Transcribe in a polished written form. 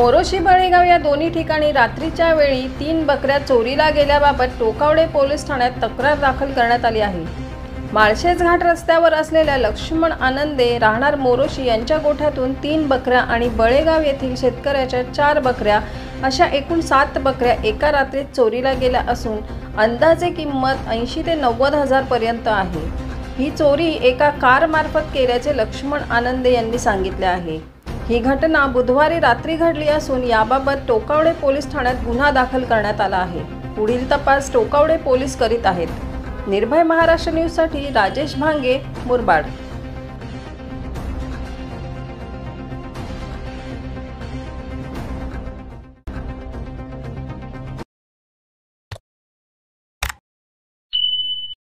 मोरोशी बळेगाव या दोन्ही ठिकाणी रात्रीच्या वेळी 3 बकऱ्या चोरीला गेल्याबाबत टोकावडे पोलीस ठाण्यात तक्रार दाखल करण्यात आली आहे। माळशेज घाट रस्त्यावर असलेल्या लक्ष्मण आनंदे राहणार मोरोशी यांच्या गोठ्यातून 3 बकऱ्या आणि बळेगाव येथील शेतकऱ्याच्या 4 बकऱ्या अशा एकूण 7 बकऱ्या एका रात्रीत चोरीला गेल्या असून अंदाजे किंमत 80 ते 90 हजार पर्यंत आहे। ही चोरी एका कारमार्फत केल्याचे लक्ष्मण आनंदे यांनी सांगितले आहे। ही घटना बुधवारी रात्री घडली असून याबाबत टोकावडे पोलीस ठाण्यात गुन्हा दाखल करण्यात आला आहे। पुढील तपास टोकावडे पोलीस करीत आहेत। निर्भय महाराष्ट्र न्यूज साठी राजेश भांगे, मुरबाड।